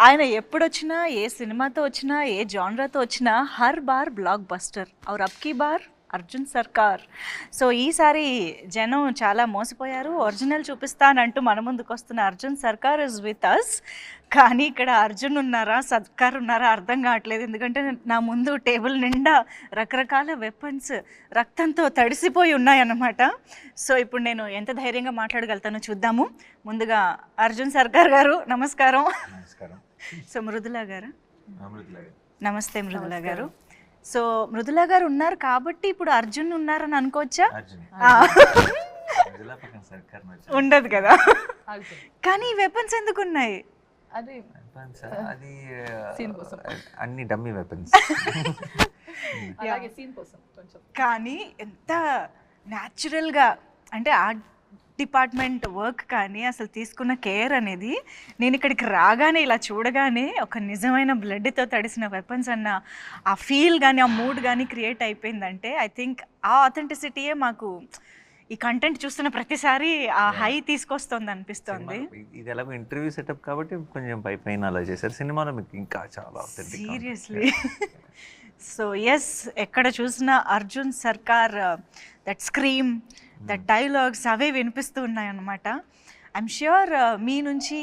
ఆయన ఎప్పుడొచ్చినా, ఏ సినిమాతో వచ్చినా, ఏ జానరాతో వచ్చినా హర్ బార్ బ్లాక్ బస్టర్. ఔర్ అబ్ కీ బార్ అర్జున్ సర్కార్. సో ఈసారి జనం చాలా మోసపోయారు. ఒరిజినల్ చూపిస్తానంటూ మన ముందుకు వస్తున్న అర్జున్ సర్కార్ ఇస్ విత్ అస్. కానీ ఇక్కడ అర్జున్ ఉన్నారా, సర్కార్ ఉన్నారా అర్థం కావట్లేదు. ఎందుకంటే నా ముందు టేబుల్ నిండా రకరకాల వెపన్స్ రక్తంతో తడిసిపోయి ఉన్నాయన్నమాట. సో ఇప్పుడు నేను ఎంత ధైర్యంగా మాట్లాడగలుగుతానో చూద్దాము. ముందుగా అర్జున్ సర్కార్ గారు నమస్కారం. సో మృదులా గారు నమస్తే. మృదులా గారు, సో మృదులా గారు ఉన్నారు కాబట్టి ఇప్పుడు అర్జున్ ఉన్నారని అనుకోవచ్చా? ఉండదు కదా. కానీ ఈ వెపన్స్ ఎందుకు ఉన్నాయి? అది అన్ని డమ్మీ వెపన్స్. కానీ ఎంత న్యాచురల్గా అంటే ఆర్ట్ డిపార్ట్మెంట్ వర్క్ కానీ అసలు తీసుకున్న కేర్ అనేది, నేను ఇక్కడికి రాగానే ఇలా చూడగానే ఒక నిజమైన బ్లడ్తో తడిసిన వెపన్స్ అన్న ఆ ఫీల్ కానీ ఆ మూడ్ కానీ క్రియేట్ అయిపోయిందంటే ఐ థింక్ ఆ ఆథెంటిసిటీయే మాకు ఈ కంటెంట్ చూస్తున్న ప్రతిసారి ఆ హై తీసుకొస్తుంది అనిపిస్తుంది. ఇది ఎలాగో ఇంటర్వ్యూ సెటప్ కాబట్టి కొంచెం పైన అలా చేశారు. సినిమాలో మీకు ఇంకా చాలా సీరియస్లీ. సో ఎస్, ఎక్కడ చూసినా అర్జున్ సర్కార్ దట్ స్క్రీమ్, దట్ డైలాగ్స్ అవే వినిపిస్తూ ఉన్నాయన్నమాట. ఐఎమ్ ష్యూర్ మీ నుంచి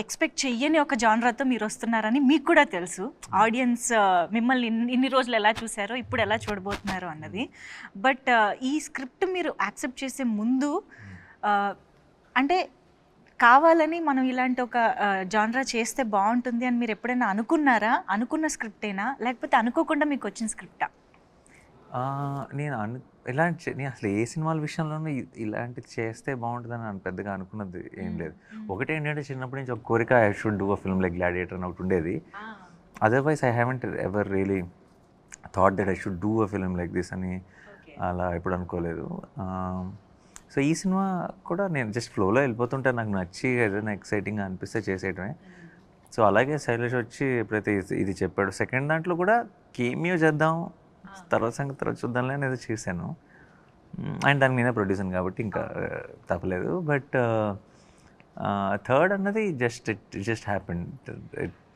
ఎక్స్పెక్ట్ చెయ్యని ఒక జానరాతో మీరు వస్తున్నారని మీకు కూడా తెలుసు. ఆడియన్స్ మిమ్మల్ని ఇన్ని రోజులు ఎలా చూసారో ఇప్పుడు ఎలా చూడబోతున్నారో అన్నది. బట్ ఈ స్క్రిప్ట్ మీరు యాక్సెప్ట్ చేసే ముందు అంటే కావాలని మనం ఇలాంటి ఒక జానరా చేస్తే బాగుంటుంది అని మీరు ఎప్పుడైనా అనుకున్నారా? అనుకున్న స్క్రిప్టేనా లేకపోతే అనుకోకుండా మీకు వచ్చిన స్క్రిప్టా? నేను నేను అసలు ఏ సినిమాల విషయంలోనూ ఇలాంటిది చేస్తే బాగుంటుందని నేను పెద్దగా అనుకున్నది ఏం లేదు. ఒకటి ఏంటంటే చిన్నప్పటి నుంచి ఒక కోరిక, I should do a film like gladiator అని ఒకటి ఉండేది. Otherwise I haven't ever really thought that I should do a film like this అని అలా ఎప్పుడు అనుకోలేదు. సో ఈ సినిమా కూడా నేను జస్ట్ ఫ్లోలో వెళ్ళిపోతుంటే నాకు నచ్చి ఏదైనా ఎక్సైటింగ్గా అనిపిస్తే చేసేయటమే. సో అలాగే శైలేష్ వచ్చి ఎప్పుడైతే ఇది చెప్పాడు, సెకండ్ దాంట్లో కూడా కేమియో చేద్దాం, తర్వాత సంగతి తర్వాత చూద్దాంలే అనేది చేశాను. అండ్ దాని మీద ప్రొడ్యూసర్ కాబట్టి ఇంకా తప్పలేదు. బట్ థర్డ్ అన్నది జస్ట్ హ్యాపెండ్.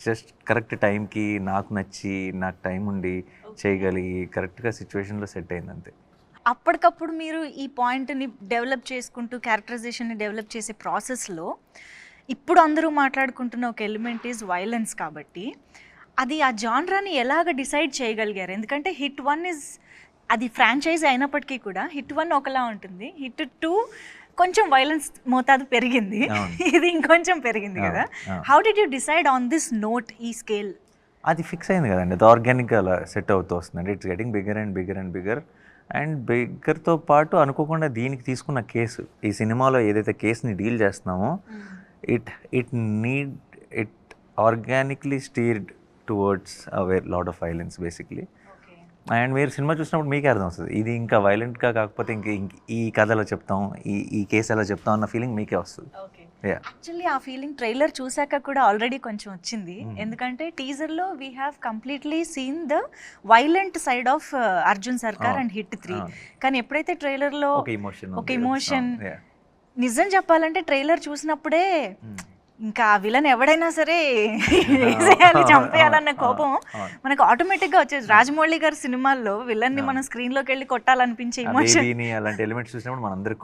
జస్ట్ కరెక్ట్ టైంకి నాకు నచ్చి నాకు టైం ఉండి చేయగలిగి కరెక్ట్గా సిచ్యువేషన్లో సెట్ అయింది అంతే. అప్పటికప్పుడు మీరు ఈ పాయింట్ని డెవలప్ చేసుకుంటూ క్యారెక్టరైజేషన్ని డెవలప్ చేసే ప్రాసెస్లో ఇప్పుడు అందరూ మాట్లాడుకుంటున్న ఒక ఎలిమెంట్ ఈజ్ వైలెన్స్. కాబట్టి అది ఆ జానరాని ఎలాగ డిసైడ్ చేయగలిగారు? ఎందుకంటే హిట్ 1 ఇస్ అది ఫ్రాంచైజ్ అయినప్పటికీ కూడా హిట్ 1 ఒకలా ఉంటుంది, హిట్ 2 కొంచెం వైలెన్స్ మోతాదు పెరిగింది, ఇది ఇంకొంచెం పెరిగింది కదా. How did you decide on this note, ఈ స్కేల్? అది ఫిక్స్ అయింది కదండి, అది ఆర్గానిక్గా అలా సెట్ అవుతూ వస్తుంది. It's getting bigger and bigger and bigger. And బిగ్గర్తో పాటు అనుకోకుండా దీనికి తీసుకున్న కేసు, ఈ సినిమాలో ఏదైతే కేసుని డీల్ చేస్తున్నామో it organically steered towards lot of violence basically. And మీరు సినిమా చూసినప్పుడు మీకే అర్థం వస్తుంది ఇది ఇంకా వైలెంట్గా కాకపోతే ఈ కథ ఎలా చెప్తాం, ఈ కేసు ఎలా చెప్తాం అన్న ఫీలింగ్ మీకే వస్తుంది. యాక్చువల్లీ ఆ ఫీలింగ్ ట్రైలర్ చూసాక కూడా ఆల్రెడీ కొంచెం వచ్చింది. ఎందుకంటే టీజర్లో we have completely seen the violent side of Arjun Sarkar and hit 3. కానీ ఎప్పుడైతే ట్రైలర్లో ఒక ఇమోషన్, నిజం చెప్పాలంటే ట్రైలర్ చూసినప్పుడే ఇంకా విలన్ ఎవడైనా సరే వేసేయాలి, చంపేయాలన్న కోపం మనకు ఆటోమేటిక్గా వచ్చేది. రాజమౌళి గారి సినిమాల్లో విలన్ని మనం స్క్రీన్లోకి వెళ్ళి కొట్టాలనిపించే ఎమోషన్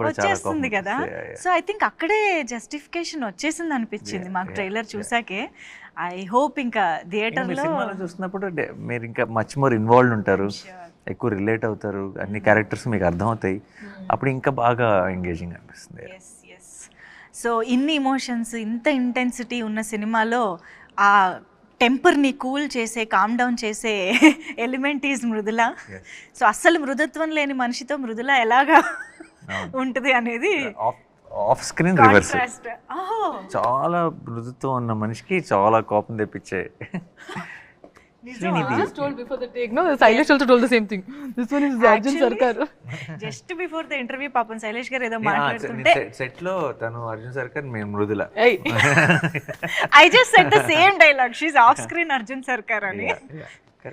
వచ్చేస్తుంది కదా. సో ఐ థింక్ అక్కడే జస్టిఫికేషన్ వచ్చేసింది అనిపించింది మాకు ట్రైలర్ చూసాకే. ఐ హోప్ ఇంకా థియేటర్లో చూసినప్పుడు మీరు ఇంకా మచ్ మోర్ ఇన్వాల్వ్ ఉంటారు, ఎక్కువ రిలేట్ అవుతారు, అన్ని క్యారెక్టర్స్ మీకు అర్థమవుతాయి, అప్పుడు ఇంకా బాగా ఎంగేజింగ్ అనిపిస్తుంది. సో ఇన్ని ఇమోషన్స్, ఇంత ఇంటెన్సిటీ ఉన్న సినిమాలో ఆ టెంపర్ని కూల్ చేసే, కామ్ డౌన్ చేసే ఎలిమెంట్ ఈజ్ మృదుల. సో అస్సలు మృదుత్వం లేని మనిషితో మృదుల ఎలాగా ఉంటుంది అనేది ఆఫ్ స్క్రీన్ రివర్స్. చాలా మృదుత్వం ఉన్న మనిషికి చాలా కోపం తెప్పించే. Just told before the take, no, Shailesh also told the same thing. This one is Arjun Sarkar. Just before the interview, పాపం శైలేష్ గారు ఏదో మాట్లాడుతుంటే సెట్ లో తను అర్జున్ సర్కార్, మేము Mrudula. I just said the same dialogue. She's off screen Arjun Sarkar అని.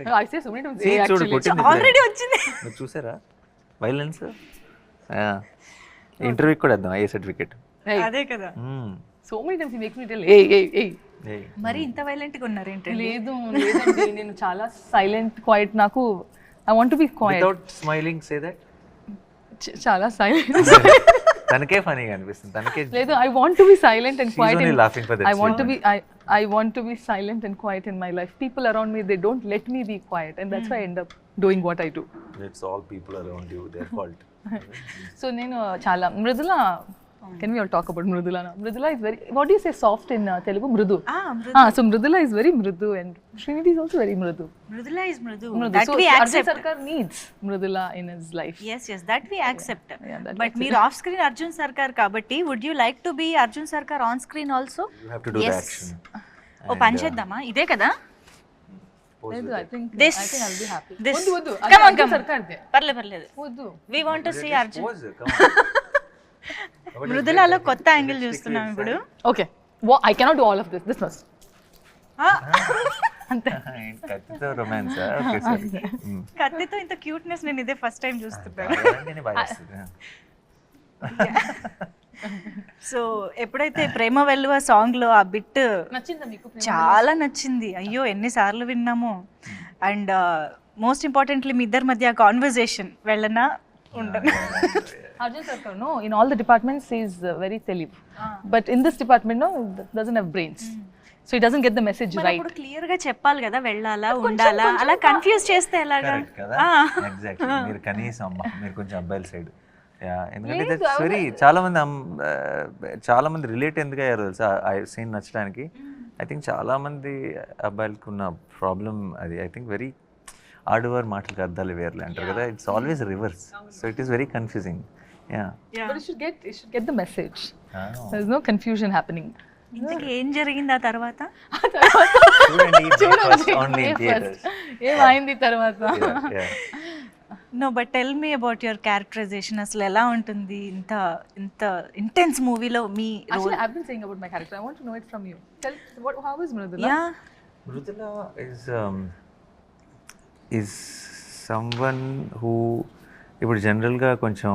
No, I say so many times. Actually, already వచ్చింది. మీరు చూసారా వైలెన్స్? ఇంటర్వ్యూ కూడా ఇద్దాం, ఏ సర్టిఫికేట్. అదే కదా. So many times he makes me tell, hey. మరి ఇంత వైలెంట్గా ఉన్నారు ఏంటండి? లేదండి నేను చాలా సైలెంట్ క్వైట్. నాకు I want to be quiet. Without smiling say that. చాలా సైలెంట్. తనకే ఫనీగా అనిపిస్తుంది, తనకే. లేదు, I want to be silent and quiet. I want to be silent and quiet in my life. People around me, they don't let me be quiet, and that's why I end up doing what I do. It's all people around you, their fault. So నేను చాలా Mrudula. Can we all talk about Mridula now? Mridula is very, what do you say soft in Telugu? Mridu. So Mridula is very mridu and Srinidhi is also very mridu. Mridula is mridu. Mridu. That So we Arjun accept. Sarkar needs Mridula in his life. Yes, that we accept. Yeah, that But మీరు off screen Arjun Sarkar కాబట్టి would you like to be Arjun Sarkar on screen also? You have to do the Yes. action. ఓ పని చేద్దామా? ఇదే కదా. లేదు, I think This. I'll be happy. This. వద్దు Come on, Arjun come on. Sarkar they. పర్లేదు. వద్దు. We want to see Arjun. Pose, come on. మృదులలో కొత్త యాంగిల్ చూస్తున్నాం ఇప్పుడు. Okay. I cannot do all of this. This must. అంతే. కత్తితో romance. Okay సరే. కత్తితో ఇంత క్యూట్నెస్ నేను ఇదే ఫస్ట్ టైం చూస్తున్నాను. సో ఎప్పుడైతే ప్రేమ వెల్లువ సాంగ్ లో ఆ బిట్ నచ్చిందా మీకు? చాలా నచ్చింది. అయ్యో ఎన్నిసార్లు విన్నాము. అండ్ మోస్ట్ ఇంపార్టెంట్లీ మీ ఇద్దరి మధ్య కాన్వర్జేషన్ వెళ్ళనా ఉండనా? Arjun Sarkar, no, in all the departments he is very telib. But in this department, no, doesn't have brains. So he doesn't get the message right. ఇప్పుడు క్లియర్ గా చెప్పాలి కదా, వెళ్ళాలా ఉండాలా, అలా కన్ఫ్యూజ్ చేస్తే ఎలాగా? ఎగ్జాక్ట్లీ. మీరు కనీసం అమ్మ మీరు కొంచెం అబ్బాయిల సైడ్. ఎందుకంటే వెరీ చాలా మంది రిలేట్ ఎందుకు అయ్యారు తెలుసా ఆ సీన్ నచ్చడానికి. ఐ థింక్ చాలా మంది అబ్బాయిలకు ఉన్న ప్రాబ్లం అది. ఐ థింక్ వెరీ ఆడవారు మాటలకు అర్థాలు వేర్లే అంటారు కదా. It's always reverse. So it is very confusing. But you should get the message. There is no confusion happening. ఇంతకీ ఏం జరిగింది ఆ తర్వాత? ఏమైంది తర్వాత? No but tell me about your characterization. అసలు ఎలా ఉంటుంది ఇంత ఇంటెన్స్ మూవీలో మీ role? Actually, I've been saying about my character. I want to know it from you. How is Mridula? Yeah. Mridula is someone who ఇప్పుడు జనరల్గా కొంచెం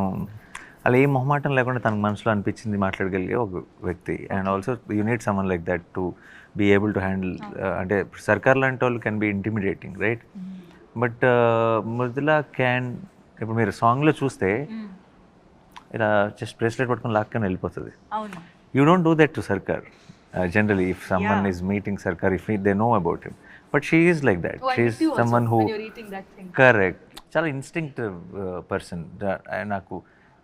అలా ఏ మొహమాటం లేకుండా తనకు మనసులో అనిపించింది మాట్లాడగలిగే ఒక వ్యక్తి. And also you need someone like that to be able to handle. అంటే సర్కార్ లాంటి వాళ్ళు can be intimidating, right? But Mridula can, ఇప్పుడు మీరు సాంగ్లో చూస్తే ఇలా జస్ట్ బ్రేస్లెట్ పట్టుకొని లాక్కొని వెళ్ళిపోతుంది. You don't do that to Sarkar generally. If someone is meeting Sarkar, if they know about him, but she is like that. She is someone who, correct, చాలా instinctive person. నాకు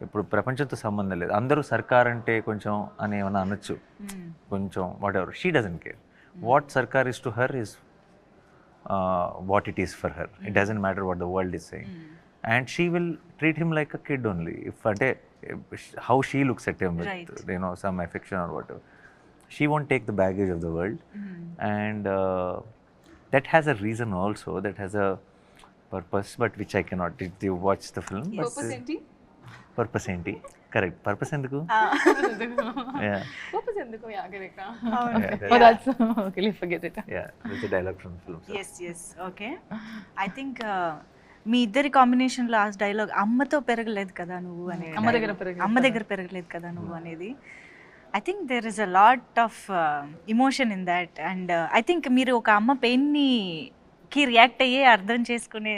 ఇప్పుడు ప్రపంచంతో సంబంధం లేదు, అందరూ సర్కార్ అంటే కొంచెం అని ఏమైనా అనొచ్చు, కొంచెం whatever. She doesn't care. What Sarkar is to her is what it is for her. It doesn't matter what the world is saying. And she will treat him like a kid only. If అంటే how she looks at him with some affection or whatever. She won't take the baggage of the world. And that has a reason also, that has a purpose, but which I cannot. Did you watch the film? Purpose enti? Purpose enti? Correct. Purpose enduku? Yeah. Purpose enduku? Yeah, correct. Yeah, Oh, that's okay. Let's forget it. Yeah, that's a dialogue from the film. So. Yes. Okay. I think మీ ఇద్దరి కాంబినేషన్లో ఆ dialogue, అమ్మతో పెరగలేదు కదా నువ్వు అనేది, అమ్మ దగ్గర పెరగలేదు కదా నువ్వు అనేది. I think there is a lot of emotion in that, and I think మీరు ఒక అమ్మ పెయిన్ని కి రియాక్ట్ అయ్యే అర్థం చేసుకునే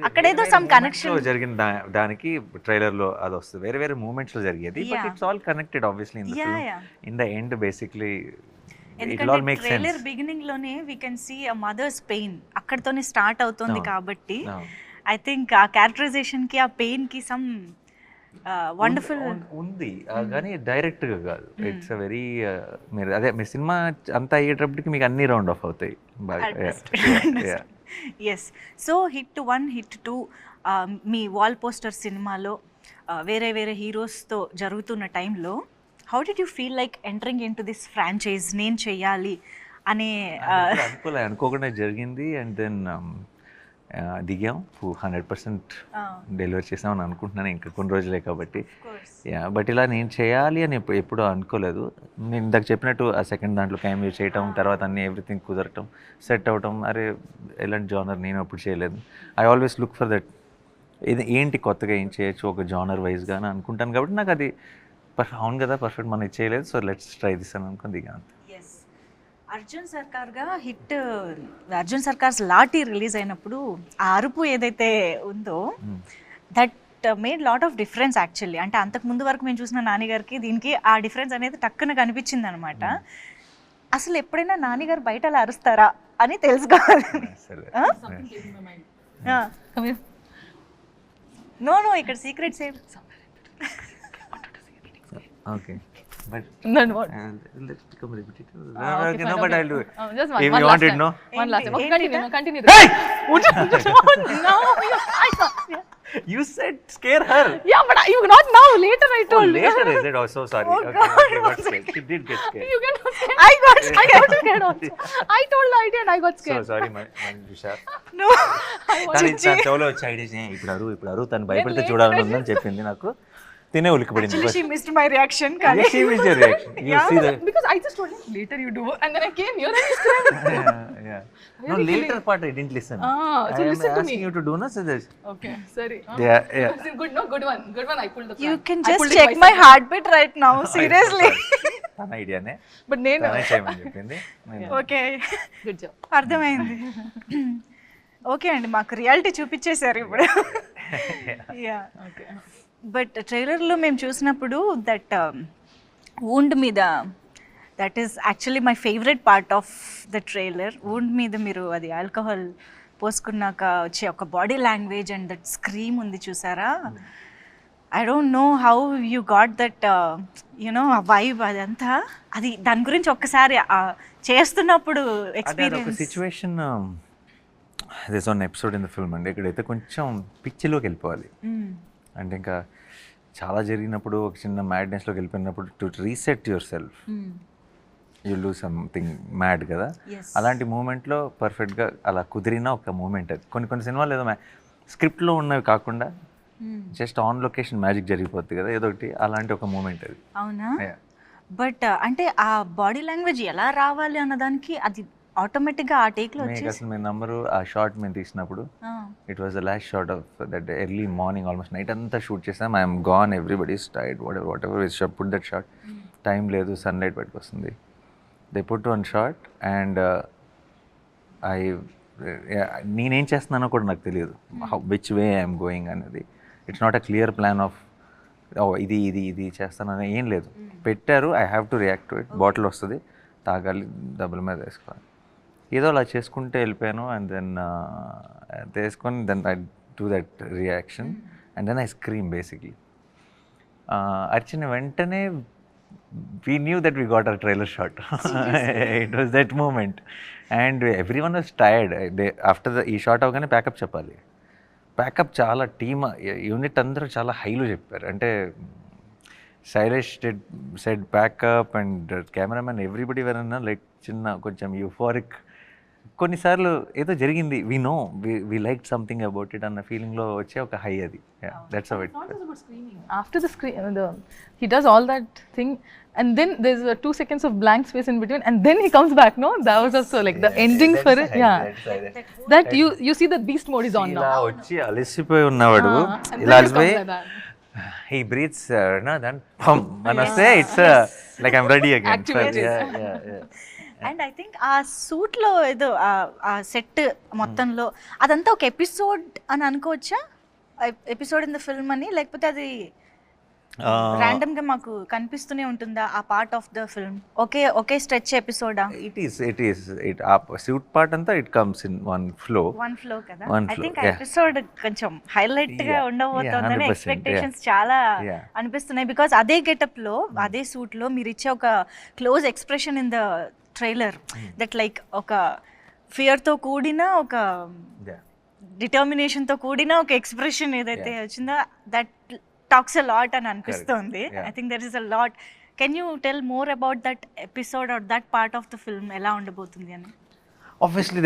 అక్కడేదో సమ్ కనెక్షన్ జరిగిన దానికి ట్రైలర్ లో అది వస్తుంది. వేరే వేరే మూమెంట్స్ లో జరిగేది, but it's all connected obviously in the film. In the end basically it all make sense. Trailer beginning లోనే we can see a mother's pain అక్కడతోనే స్టార్ట్ అవుతుంది. కాబట్టి ఐ థింక్ ఆ క్యారెక్టరైజేషన్ కి ఆ పెయిన్ కి సమ్ వండర్ఫుల్ ఉంది, కానీ డైరెక్ట్ గా కాదు. ఇట్స్ అ వెరీ మీరు అదే మీ సినిమా అంతా అయ్యేటప్పటికి మీకు అన్ని రౌండ్ ఆఫ్ అవుతాయి బాగా. ఎస్. సో హిట్ 1 హిట్ 2 మీ వాల్ పోస్టర్ సినిమాలో వేరే వేరే హీరోస్తో జరుగుతున్న టైంలో how did you feel like entering in to this franchise, నేను చెయ్యాలి అనే అనుకోకుండా జరిగింది. అండ్ దెన్ దిగాం, 100% డెలివరీ చేసామని అనుకుంటున్నాను. ఇంకా కొన్ని రోజులే కాబట్టి. బట్ ఇలా నేను చేయాలి అని ఎప్పుడూ అనుకోలేదు. నేను ఇందాక చెప్పినట్టు ఆ సెకండ్ దాంట్లో క్యామియో చేయటం, తర్వాత అన్నీ ఎవ్రీథింగ్ కుదరటం, సెట్ అవటం, అరే ఎలాంటి జానర్ నేను అప్పుడు చేయలేదు. I always look for that, ఇది ఏంటి కొత్తగా ఏం చేయొచ్చు ఒక జానర్ వైజ్గా అని అనుకుంటాను. కాబట్టి నాకు అది అవును కదా పర్ఫెక్ట్ మనం చేయలేదు, సో లెట్స్ ట్రై దిస్ అని అనుకుని దిగాను. అర్జున్ సర్కార్గా హిట్ అర్జున్ సర్కార్స్ లాఠీ రిలీజ్ అయినప్పుడు ఆ అరుపు ఏదైతే ఉందో that made lot of difference actually. అంటే అంతకు ముందు వరకు మేము చూసిన నానిగారికి దీనికి ఆ డిఫరెన్స్ అనేది టక్కున కనిపించింది అనమాట. అసలు ఎప్పుడైనా నానిగారు బయట అలా అరుస్తారా అని తెలుసుకోవాలి. నో ఇక్కడ సీక్రెట్స్ ఏం. Okay but Then what? let's become repetitive. Okay, No, fine, but okay. I'll do it. Just If one you last want it, time. no? One last time. Okay, continue. Hey! No, I can't. You said scare her. Yeah, but you not now. Later I Oh, told. later is it? Oh, so sorry. Oh, Okay, God, okay, got scared. She did get scared. You get scared. I got scared. I got scared also. I told the idea and I got So scared. sorry, Manjusha. No. తను చెవులో వచ్చి idea ఇప్పుడు అరు తను భయపడితే చూడాలని ఉందని చెప్పింది నాకు. తినే ఉలికిపడింది. Actually, she missed my reaction. Yes, she missed your reaction. You see the Because I just told him later you do, and then I came here and you scared. yeah. No, later part I didn't listen. So I am listen to asking me. you to do no, so this. Okay, sorry. Yeah. Good, no, good one. I pulled the plan. You can I just pulled it check my myself. heartbeat right now. Seriously. తన ఐడియానే But నేను. తనే చేయమని చెప్పింది. Okay, Good job. అర్థమైంది. Okay అండి, మాకు reality చూపించేశారు ఇప్పుడు. Yeah, Okay. But ట్రైలర్లో మేము చూసినప్పుడు దట్ వూండ్ మీద, that is actually my favourite part of the trailer. Wound మీద మీరు అది ఆల్కహాల్ పోసుకున్నాక వచ్చే ఒక body language and that scream ఉంది చూసారా. I don't know how you got that you know ఆ వైబ్ అదంతా. అది దాని గురించి ఒక్కసారి చేస్తున్నప్పుడు అదే ఒక experience. Situation this one episode in the film అండి. ఇక్కడైతే కొంచెం పిచ్చిలోకి వెళ్ళిపోవాలి. అంటే ఇంకా చాలా జరిగినప్పుడు ఒక చిన్న మ్యాడ్నెస్లోకి వెళ్ళిపోయినప్పుడు to reset your self you do something mad కదా. అలాంటి మూమెంట్లో పర్ఫెక్ట్గా అలా కుదిరిన ఒక మూమెంట్ అది. కొన్ని సినిమాలు ఏదో స్క్రిప్ట్లో ఉన్నవి కాకుండా జస్ట్ ఆన్ లొకేషన్ మ్యాజిక్ జరిగిపోతుంది కదా, ఏదో ఒకటి అలాంటి ఒక మూమెంట్ అది. అవునా? బట్ అంటే ఆ బాడీ లాంగ్వేజ్ ఎలా రావాలి అన్నదానికి అది ఆటోమేటిక్గా ఆ టేక్లో మీకు అసలు మీ నంబరు ఆ షార్ట్ మేము తీసినప్పుడు it was the last shot of that early morning almost night అంతా షూట్ చేసాం. I'm gone, everybody's tired, whatever was put that shot. Time లేదు, సన్లైట్ బయటకు వస్తుంది. They put one shot and నేనేం చేస్తున్నానో కూడా నాకు తెలియదు, విచ్ వే ఐఎమ్ గోయింగ్ అనేది. It's not a clear plan of ఇది చేస్తానని ఏం లేదు. పెట్టారు, I have to react to it. Bottle వస్తుంది, తాగాలి, డబ్బుల మీద వేసుకోవాలి, ఏదో అలా చేసుకుంటే వెళ్ళిపోయాను. అండ్ దెన్ తీసుకొని then I do that reaction and then I scream basically. అర్చిన వెంటనే we knew that we got our trailer shot. It was that moment and every one was tired. After ఈ షాట్ అవగానే ప్యాకప్ చెప్పాలి. Pack up చాలా team unit అందరూ చాలా హైలో చెప్పారు. అంటే Shailesh said pack up and cameraman everybody వెరన్నా లైక్ చిన్న కొంచెం యూఫోరిక్. కొన్నిసార్లు ఏదో జరిగింది, we know we like something about it అన్న ఫీలింగ్లో వచ్చే ఒక హై అది. That's how it. Not just about screaming. After the screen, he does all that thing, and then there's 2 seconds of blank space in between, and then he comes back. No, that was also like the ending for it. Yeah, that you see the beast mode is on ఇలా now. వచ్చి అలసిపోయి ఉన్నవాడు, And ఇలా then he అలసిపోయి comes like that. he breathes then and I say it's like I'm ready again. Activated. Yeah. And I think ఆ సూట్లో ఏదో ఆ set మొత్తంలో అదంతా ఒక ఎపిసోడ్ అని అనుకోవచ్చా? ఎపిసోడ్ ఇన్ ద ఫిల్మ్ అని, లేకపోతే అది ర్యాండమ్గా మాకు కనిపిస్తూనే ఉంటుందా ఆ పార్ట్ ఆఫ్ ద ఫిల్మ్? ఒకే స్ట్రెచ్ ఎపిసోడా? it is ఆ suit part అంతా it comes in one flow. One flow కదా. One ఐ flow, థింక్ ఆ yeah. ఎపిసోడ్ కొంచెం హైలైట్ గా Yeah, ఉండబోతోందని 100%, ఎక్స్పెక్టేషన్స్ చాలా Yeah. అనిపిస్తున్నాయి. బికాస్ అదే గెటప్ లో అదే సూట్ లో మీరు ఇచ్చే ఒక close expression in the trailer that like ఒక ఫియర్ తో కూడిన ఒక Yeah. డిటర్మినేషన్ తో కూడిన ఒక ఎక్స్ప్రెషన్ ఏదైతే వచ్చిందో దట్ టాక్స్ అ లాట్ అని అనిపిస్తుంది. I think there is a lot. Can you tell more about that episode or that part of the film ఎలా ఉండబోతుంది అని? Obviously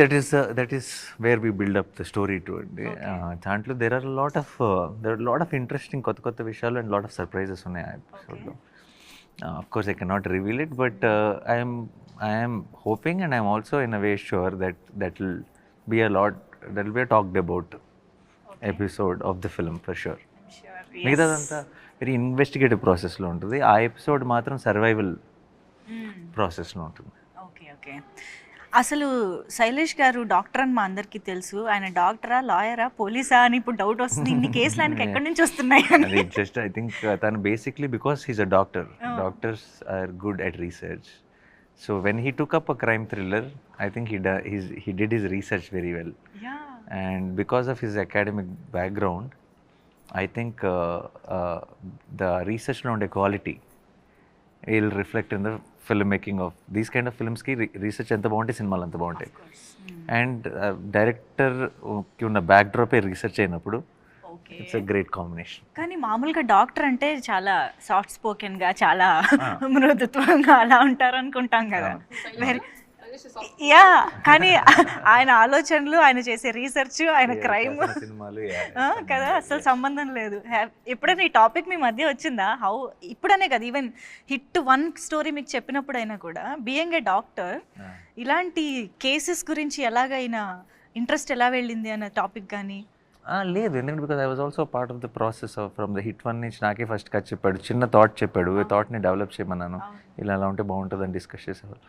that is where we build up the story to it. దాంట్లో there are a lot of interesting కొత్త విషయాలు and lot of surprises ఉన్నాయి ఆ ఎపిసోడ్లో. Of course I cannot reveal it, but I am hoping and I am also in a way sure that will be a talked about episode of the film for sure. మిగతాదంతా very investigative ప్రాసెస్లో ఉంటుంది. ఆ episode మాత్రం survival ప్రాసెస్లో ఉంటుంది. Okay. Okay. అసలు శైలేష్ గారు doctor అని మా అందరికీ తెలుసు. ఆయన డాక్టరా, లాయరా, పోలీసా అని ఇప్పుడు డౌట్ వస్తుంది. ఇన్ని కేసులు ఆయనకి ఎక్కడి నుంచి వస్తున్నాయి అని. అది జస్ట్ ఐ థింక్ తను basically because he's a doctor. Doctors are good at research. So when he took up a crime thriller, I think he did his research very well. Yeah. And because of his academic background, I think the research lo unde quality will reflect in the filmmaking of these kind of films ki research enta bagunte cinemalu anta baguntayi. And director ki unna backdrop e research ayinappudu okay. it's a great combination. కానీ మామూలుగా doctor అంటే చాలా soft స్పోకెన్గా, చాలా మృదుత్వంగా అలా ఉంటారు అనుకుంటాం కదా. Very yeah, కానీ ఆయన ఆలోచనలు, ఆయన చేసే రీసెర్చ్, ఆయన క్రైమ్ సినిమాలు కదా, అసలు సంబంధం లేదు. ఎప్పుడైనా ఈ టాపిక్ మీ మధ్య వచ్చిందా? హౌ ఇప్పుడనే కదా, ఈవెన్ హిట్ 1 స్టోరీ మీకు చెప్పినప్పుడైనా కూడా బీయింగ్ ఏ డాక్టర్ ఇలాంటి కేసెస్ గురించి ఎలాగైనా ఇంట్రెస్ట్ ఎలా వెళ్ళింది అన్న టాపిక్ కానీ? లేదు, ఎందుకంటే because I was also part of the process of from the hit 1 నుంచి నాకే ఫస్ట్ కట్ చెప్పాడు, చిన్న థాట్ చెప్పాడు, ఈ థాట్ని డెవలప్ చేయమన్నాను, ఇలా అలా ఉంటే బాగుంటుందని డిస్కస్ చేసేవాళ్ళు.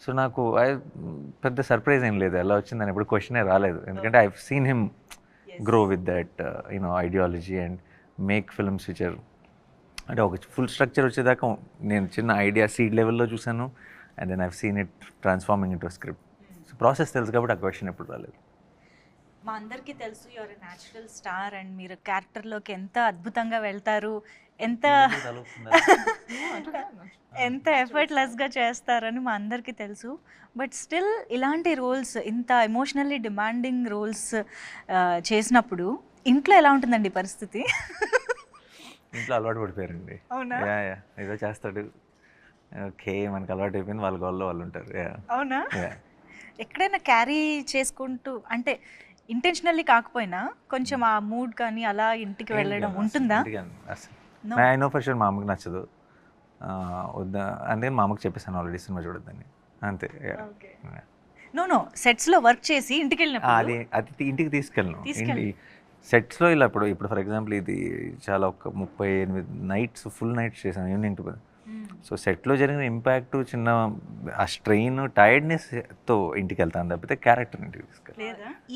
సో నాకు పెద్ద సర్ప్రైజ్ ఏం లేదు ఎలా వచ్చిందని, ఎప్పుడు క్వశ్చనే రాలేదు, ఎందుకంటే I seen him grow with that ideology and make films which are అంటే ఒక ఫుల్ స్ట్రక్చర్ వచ్చేదాకా నేను చిన్న ఐడియా సీడ్ లెవెల్లో చూసాను, and then I've seen it transforming into script. So process తెలుసు కాబట్టి ఆ క్వశ్చన్ ఎప్పుడు రాలేదు. మా అందరికీ తెలుసు యువర్ న్యాచురల్ స్టార్ అండ్ మీరు క్యారెక్టర్లోకి ఎంత అద్భుతంగా వెళ్తారు, ఎంత ఎఫర్ట్లెస్గా చేస్తారని మా అందరికీ తెలుసు. బట్ స్టిల్ ఇలాంటి రోల్స్, ఇంత ఎమోషనల్లీ డిమాండింగ్ రోల్స్ చేసినప్పుడు ఇంట్లో ఎలా ఉంటుందండి పరిస్థితి? ఇంట్లో అలవాటు పడిపోయారండి. అవునా? యా ఏదో చేస్తాడు, ఓకే మనకు అలవాటు అయిపోయింది, వాళ్ళ గోల్లో వాళ్ళు ఉంటారు. అవునా? ఎక్కడైనా క్యారీ చేసుకుంటూ, అంటే ఇంటెన్షనల్లీ కాకపోయినా కొంచెం ఆ మూడ్ కానీ అలా ఇంటికి వెళ్ళడం ఉంటుందా? ఐ నో ఫర్ షూర్ మా అమ్మకి నచ్చదు, వద్దా అందుకని మా అమ్మకి చెప్పేసాను ఆల్రెడీ సినిమా చూడొద్దని, అంతే. నో సెట్స్లో వర్క్ చేసి ఇంటికి వెళ్ళినప్పుడు అది ఇంటికి తీసుకెళ్ళను. సెట్స్లో ఇలా ఇప్పుడు ఫర్ ఎగ్జాంపుల్ ఇది చాలా ఒక 38 నైట్స్ ఫుల్ నైట్స్ చేశాను ఈవినింగ్ టు. సో సెట్లో జరిగిన ఇంపాక్ట్, చిన్న ఆ స్ట్రెయిన్, టైర్డ్నెస్తో ఇంటికి వెళ్తాను తప్పితే క్యారెక్టర్ ఇంటికి తీసుకెళ్ళి.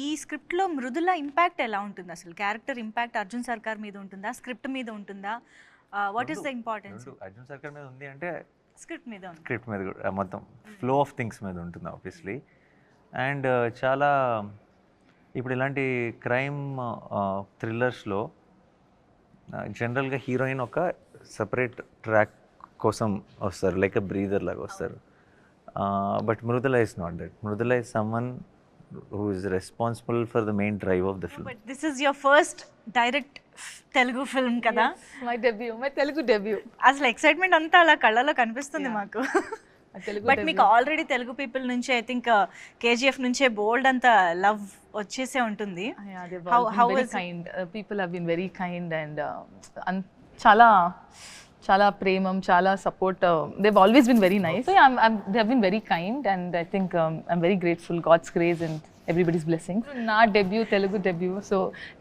ఈ స్క్రిప్ట్లో మృదుల ఇంపాక్ట్ ఎలా ఉంటుంది అసలు? క్యారెక్టర్ ఇంపాక్ట్ అర్జున్ సర్కార్ మీద ఉంటుందా, స్క్రిప్ట్ మీద ఉంటుందా? What is the importance? Arjun సర్కార్ మీద ఉంది అంటే స్క్రిప్ట్ మీద కూడా మొత్తం ఫ్లో ఆఫ్ థింగ్స్ మీద ఉంటుంది ఆబ్వియస్లీ. అండ్ చాలా ఇప్పుడు ఇలాంటి క్రైమ్ థ్రిల్లర్స్లో జనరల్గా హీరోయిన్ ఒక సపరేట్ ట్రాక్ కోసం వస్తారు, లైక్ బ్రీదర్ లాగా వస్తారు. But Mrudula is not that. Mrudula is someone who is responsible for the main drive of the film. But this is your first direct Telugu film కదా? My Telugu debut. అసలు excitement అంతా అలా కళ్ళలో కనిపిస్తుంది మాకు. బట్ మీకు ఆల్రెడీ తెలుగు పీపుల్ నుంచి ఐ థింక్ కేజీఎఫ్ నుంచే బోల్డ్ అంత లవ్ వచ్చేసే ఉంటుంది. People have been very kind and చాలా చాలా ప్రేమం, చాలా support. they've always been very nice. So yeah, they have been very kind and I think I'm very grateful, God's grace and everybody's blessings. నా debut, Telugu debut. So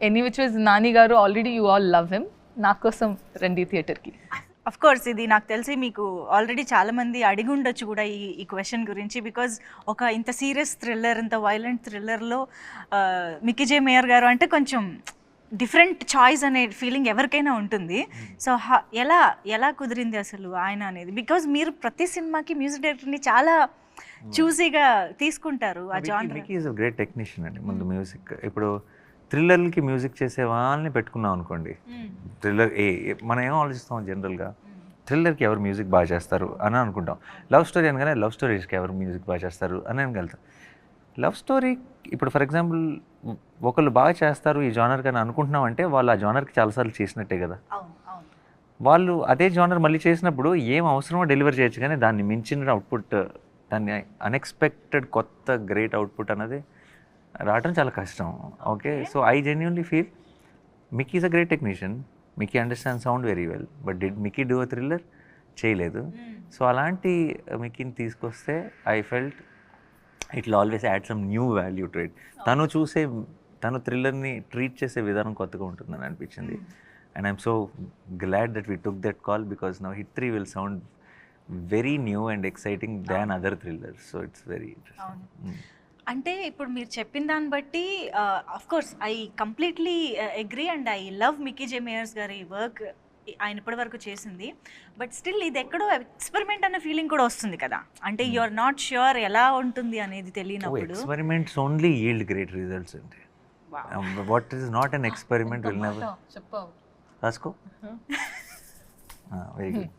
any which was Nani garu, already you all love him. నా కోసం రండి థియేటర్కి. Of course ఇది నాకు తెలిసి మీకు already చాలామంది అడిగి ఉండొచ్చు కూడా ఈ క్వశ్చన్ గురించి. బికాజ్ ఒక ఇంత సీరియస్ థ్రిల్లర్, ఇంత వైలెంట్ థ్రిల్లర్లో మిక్కీ జే మేయర్ గారు అంటే కొంచెం డిఫరెంట్ చాయిస్ అనే ఫీలింగ్ ఎవరికైనా ఉంటుంది. సో ఎలా కుదిరింది అసలు ఆయన అనేది? బికాజ్ మీరు ప్రతి సినిమాకి మ్యూజిక్ డైరెక్టర్ని చాలా చూసీగా తీసుకుంటారు. ఆ genre Mickey is a great technician అండి. ముందు మ్యూజిక్, ఇప్పుడు థ్రిల్లర్కి మ్యూజిక్ చేసే వాళ్ళని పెట్టుకున్నాం అనుకోండి, థ్రిల్లర్ మనం ఏం ఆలోచిస్తాం జనరల్గా, థ్రిల్లర్కి ఎవరు మ్యూజిక్ బాగా చేస్తారు అని అనుకుంటాం. లవ్ స్టోరీ అనగానే లవ్ స్టోరీస్కి ఎవరు మ్యూజిక్ బాగా చేస్తారు అని వెళ్తాం. లవ్ స్టోరీ ఇప్పుడు ఫర్ ఎగ్జాంపుల్ ఒకళ్ళు బాగా చేస్తారు ఈ జానర్కి అని అనుకుంటున్నాం అంటే వాళ్ళు ఆ జానర్కి చాలాసార్లు చేసినట్టే కదా. వాళ్ళు అదే జానర్ మళ్ళీ చేసినప్పుడు ఏం అవసరమో డెలివర్ చేయొచ్చు, కానీ దాన్ని మించిన అవుట్పుట్, దాన్ని అన్ఎక్స్పెక్టెడ్ కొత్త గ్రేట్ అవుట్పుట్ అన్నది రావడం చాలా కష్టం. Okay, so I genuinely feel Mickey is a great technician. Mickey understand sound very well, but did Mickey do a thriller? చేయలేదు. సో అలాంటి మిక్కీని తీసుకొస్తే I felt it will always add some new value to it. తను థ్రిల్లర్ని treat చేసే విధానం కొత్తగా ఉంటుందని అనిపించింది. And I'm so glad that we took that call, because now hit 3 will sound very new and exciting than other thrillers, so it's very interesting. అంటే ఇప్పుడు మీరు చెప్పిన దాన్ని బట్టి of course I completely agree and I love Mickey J Meyer గారి work, ఆయన ఇప్పటి వరకు చేసింది. బట్ స్టిల్ ఇది ఎక్కడో ఎక్స్పెరిమెంట్ అన్న ఫీలింగ్ కూడా వస్తుంది కదా, అంటే యు ఆర్ నాట్ ష్యూర్ ఎలా ఉంటుంది అనేది తెలియనప్పుడు. Experiments only yield great results అండి. What is not an experiment will never. చెప్పావు రాసుకో. Very good.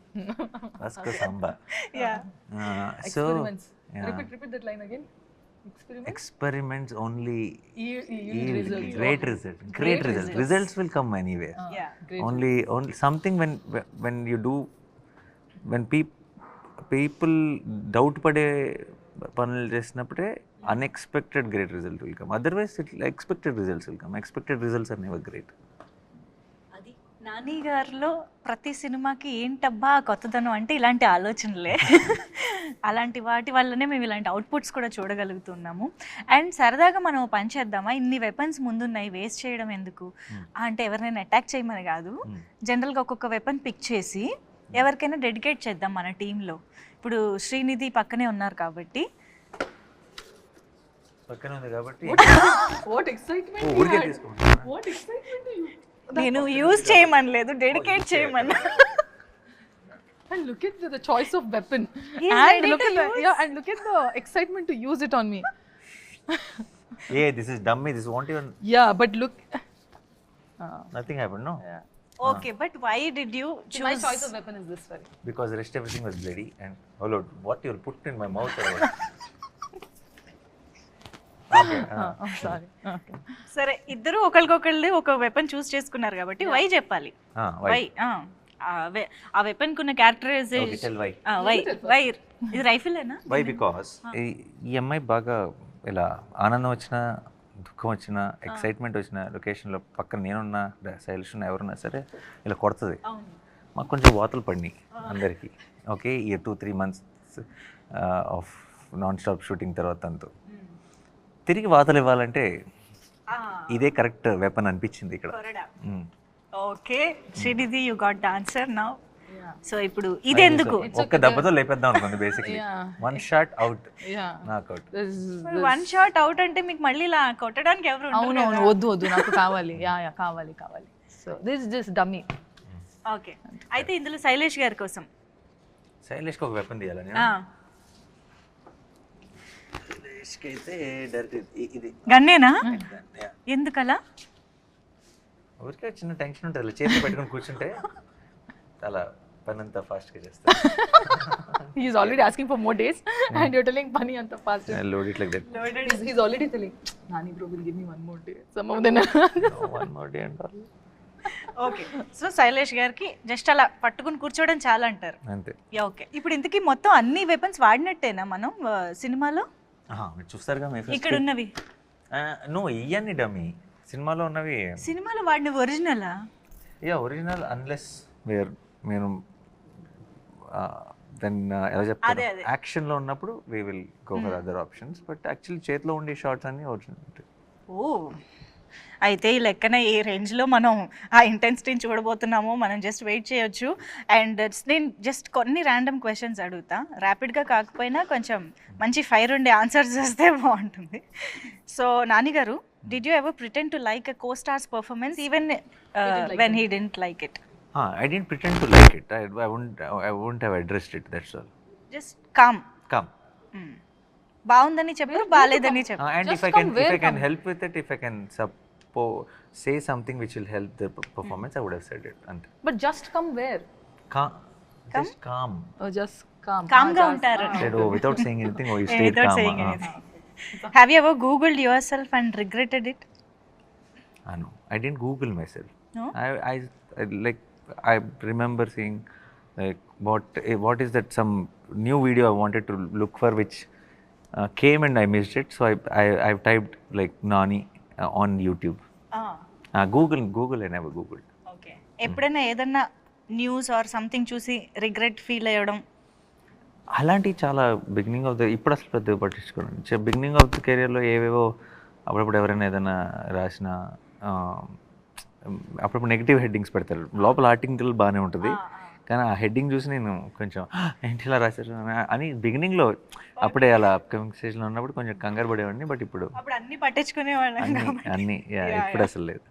రాసుకో Samba. So repeat that line again. experiments only yield results. great results. Great results. Results will come anywhere. Only something when you do, when people doubt pade panulu chesinapude unexpected great result will come. Otherwise expected results will come. Expected results are never great. అది నాని గారిలో ప్రతి సినిమాకి ఏంటబ్బా కొత్తదనం అంటే ఇలాంటి ఆలోచనలే. అలాంటి వాటి వల్లనే మేము ఇలాంటి అవుట్పుట్స్ కూడా చూడగలుగుతున్నాము. అండ్ సరదాగా మనం పని చేద్దామా, ఇన్ని వెపన్స్ ముందున్నాయి వేస్ట్ చేయడం ఎందుకు అంటే ఎవరినైనా అటాక్ చేయమని కాదు, జనరల్గా ఒక్కొక్క వెపన్ పిక్ చేసి ఎవరికైనా డెడికేట్ చేద్దాం మన టీంలో. ఇప్పుడు శ్రీనిధి పక్కనే ఉన్నారు కాబట్టి పక్కనే ఉంది కాబట్టి What excitement you ఊరికే had. తీసుకుంటాను. What excitement you. నేను యూజ్ చేయమనలేదు, డెడికేట్ చేయమన్నా. And look at the choice of weapon. He is And ready look to at the, use. yeah, and look at the excitement to use it on me. Hey, this is dummy. This won't even. Yeah, but look. Nothing happened, no? Yeah. Okay, but why did you So my choice of weapon is this very. Because the rest everything was bloody and oh Lord, what you put in my mouth or what? Okay. I'm sorry. Okay. సరే, ఇద్దరు ఒకరికొకళ్ళు ఒక weapon చూస్ చేసుకున్నారు కాబట్టి why చెప్పాలి. Why? ఆ weapon కున్న characterization. Okay, tell why. Why ఇది రైఫిలేనా? Why? Because ఈ అమ్మాయి బాగా ఇలా ఆనందం వచ్చినా దుఃఖం వచ్చినా ఎక్సైట్మెంట్ వచ్చిన లొకేషన్లో పక్కన నేనున్నా శైలిష్ ఉన్నా ఎవరున్నా సరే ఇలా కొడుతుంది. మాకు కొంచెం వాతలు పడినాయి అందరికీ. ఓకే, ఈ 2-3 months of non stop shooting తర్వాత అంతా తిరిగి వాతలు ఇవ్వాలంటే ఇదే కరెక్ట్ వెపన్ అనిపించింది ఇక్కడ. Okay Srinidhi, you got the answer now. So ఇప్పుడు ఇది ఎందుకు ఒక్క దెబ్బతో లేపేద్దాం అనుకుంది basically. One shot out, Yeah. నాక్ అవుట్. వన్ షాట్ అవుట్ అంటే మీకు మళ్ళీ ఇలా కొట్టడానికి ఎవరు ఉండరు అవును కదా. వద్దు వద్దు నాకు కావాలి. యా కావాలి. So this is just dummy. Okay, అయితే ఇందులో శైలేష్ గారి కోసం శైలేష్కి ఒక వెపన్ తీయాలని. శైలేష్కి అయితే డైరెక్ట్ ఇది గన్నేనా? ఎందుకలా? ఊరికే చిన్న టెన్షన్ ఉంటుంది, చేతిలో పెట్టుకొని కూర్చుంటే చాలా పని అంతా ఫాస్ట్గా చేస్తాను. He is already asking for more days and you're telling Pani anta fast. Load it like that. He's already telling Nani bro will give me one more day. Some of them. No, one more day and all. Okay, so Shailesh గారికి just అలా పట్టుకుని కూర్చోవడం చాలా అంటారు. అంతే. Okay, ఇప్పుడు ఇంతకీ మొత్తం అన్ని వెపన్స్ వాడినట్టేనా మనం సినిమాలో? మీరు చూస్తారుగా మీ ఇక్కడ ఉన్నవి నువ్వు ఇవన్నీ డమ్మీ. సినిమాలో ఉన్నవి సినిమాలో వాడిన ఒరిజినలా? ఒరిజినల్ అన్లెస్ మీరు దెన్ ఎలా చెప్తారు, యాక్షన్లో ఉన్నప్పుడు we will go for other options. But actually చేతిలో ఉండే షార్ట్స్ అన్నీ ఒరిజినల్ ఉంటాయి. ఓ, అయితే ఈ లెక్కన ఏ రేంజ్లో మనం ఆ ఇంటెన్సిటీని చూడబోతున్నామో మనం జస్ట్ వెయిట్ చేయొచ్చు. అండ్ నేను జస్ట్ కొన్ని ర్యాండమ్ క్వశ్చన్స్ అడుగుతా, ర్యాపిడ్గా కాకపోయినా కొంచెం మంచి ఫైర్ ఉండే ఆన్సర్స్ వస్తే బాగుంటుంది. So Nani garu, did you ever pretend to like a costar's performance even when he didn't like it? I didn't pretend to like it. I wouldn't have addressed it. That's all. Just come. Come. బాగుందని చెప్పారు, బాలేదని చెప్పారు. And if I can help with it, if I can say something which will help the performance, I would have said it. And But just come where? just calm. Oh, just calm. Calm గా ఉంటారు. Said, oh, without saying anything, oh, you stayed Without calm. saying anything. Have you ever Googled yourself and regretted it? No, I didn't Google myself. No? I remember seeing like what is that, some new video I wanted to look for which came and I missed it, so I've typed like Nani on YouTube. Google I never Googled. Okay, ఎప్పుడైనా ఏదన్నా news or something చూసి regret feel అయ్యడం? అలాంటివి చాలా beginning of the, ఇప్పుడు అసలు పెద్దగా పట్టించుకోండి. Beginning of the కెరియర్లో ఏవేవో అప్పుడప్పుడు ఎవరైనా ఏదైనా రాసిన అప్పుడప్పుడు నెగిటివ్ హెడ్డింగ్స్ పెడతారు, లోపల ఆర్టికల్ బాగానే ఉంటుంది కానీ ఆ హెడ్డింగ్ చూసి నేను కొంచెం ఏంటి ఇలా రాశారు అని బిగినింగ్లో అప్పుడే అలా అప్కమింగ్ స్టేజ్లో ఉన్నప్పుడు కొంచెం కంగారు పడేవాడిని. బట్ ఇప్పుడు అప్పుడు అన్ని పట్టించుకునేవాళ్ళం అన్ని ఇప్పుడు అసలు లేదు.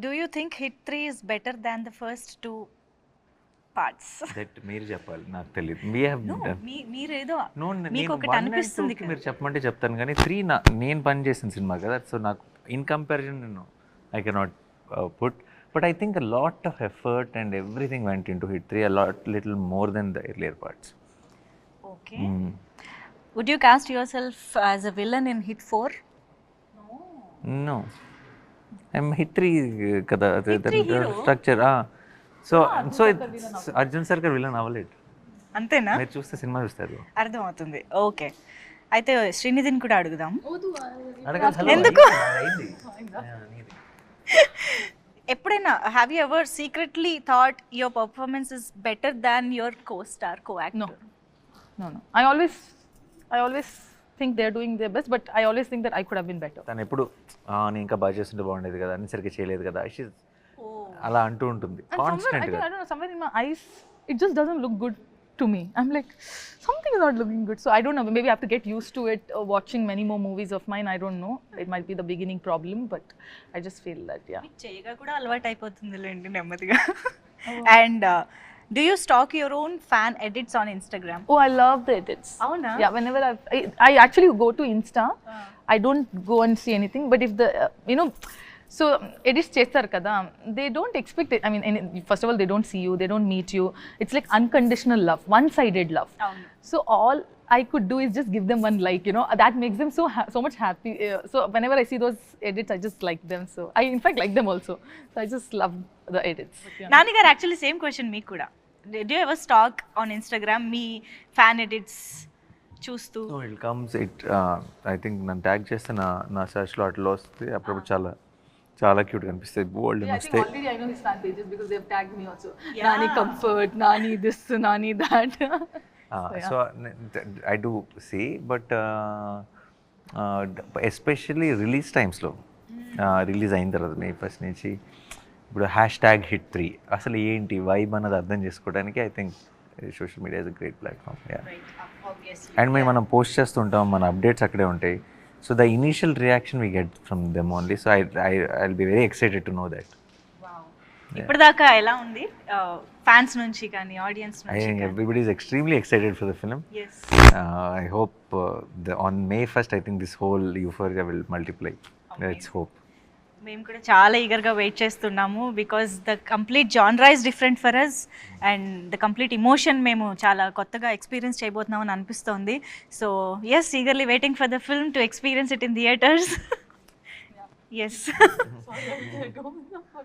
Do you think hit 3 is better than the first 2 parts? That మీరు చెప్పాలి, నాకు తెలియదు. మీరేదో మీకు నేను ఒకటి 1 and అనిపిస్తుంది 2 మీరు చెప్పమంటే చెప్తాను, కానీ 3 నేను పని చేసిన సినిమా కదా. సో నాకు ఇన్ కంపారిజన్ నేను I cannot put. But I think a lot of effort and everything went in to hit 3, little more then the earlier parts. Okay. Would you cast yourself as a villain in hit 4? No, I'm hit 3 కదా structure. So Arjun సర్కార్ villain అవ్వలేదు. అంతేనా? మీరు చూస్తే cinema చూస్తారు, అర్థమవుతుంది. Okay, అయితే శ్రీనిధిని కూడా అడుగుదాం. అడగాలి. ఎందుకు? ఎప్పుడైనా have you ever secretly thought your performance is better than your costar, coactor? No. I always think they're doing their best, but I always think that I could have been better. తను ఎప్పుడు నేను ఇంకా బాగా చేస్తుంటే బాగుండేది కదా, అన్ని సరిగ్గా చేయలేదు కదా, అలా అంటూ ఉంటుంది And somewhere, కాన్స్టెంట్ I గా. don't know, somewhere in my eyes, it just doesn't look good to me. I'm like, something is not looking good. So I don't know, maybe I have to get used to it, watching many more movies of mine. I don't know. It might be the beginning problem, but I just feel that, yeah. మీకు చేయగా కూడా అలవాటు అయిపోతుందిలేండి నెమ్మదిగా. And do you stock your own fan edits on Instagram? Oh, I love the edits. అవునా? Yeah, whenever I actually go to Insta, I don't go and see anything, but if the so edits chestar kada, they don't expect it. I mean, first of all, they don't see you, they don't meet you. It's like unconditional love, one-sided love. అవును. So all I could do is just give them one like, that makes them so much happy. So whenever I see those edits, I just like them. So I in fact like them also. So I just love the edits. Yeah. Nani garu, actually same question మీకు కూడా. Do you ever stalk on Instagram మీ fan edits చూస్తూ? So it comes I think నన్ను tag చేస్తే నా సర్చ్లో అట్లా వస్తే అప్పుడు చాలా చాలా క్యూట్ కనిపిస్తాయి, బోల్డ్ Yeah, I think వస్తాయి. already I know his fan pages because they've tagged me also. Yeah. Nani comfort, Nani this, Nani that. So I do see, but especially release టైమ్స్లో, రిలీజ్ అయిన తర్వాత May 1 నుంచి ఇప్పుడు #HIT3 అసలు ఏంటి vibe అన్నది అర్థం చేసుకోవడానికి I think social media is a great platform. And మనం పోస్ట్ చేస్తుంటాం, మన అప్డేట్స్ అక్కడే ఉంటాయి. So the initial reaction we get from them only. So I be very excited to know that. ఇప్పటిదాకా ఎలా ఉంది ఫ్యాన్స్ నుంచి కానీ ఆడియన్స్ I నుంచి think everybody is extremely excited for the film. Yes. I hope on May 1st, I think this whole euphoria will multiply. Let's hope. మేము కూడా చాలా ఈగర్గా వెయిట్ చేస్తున్నాము, because the complete genre is different for us and the complete emotion మేము చాలా కొత్తగా experience చేయబోతున్నాం అని అనిపిస్తోంది. So yes, eagerly waiting for the film to experience it in theatres. Yes.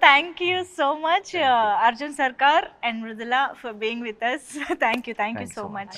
Thank you so much, Arjun Sarkar and Mridula, for being with us. Thank you so much.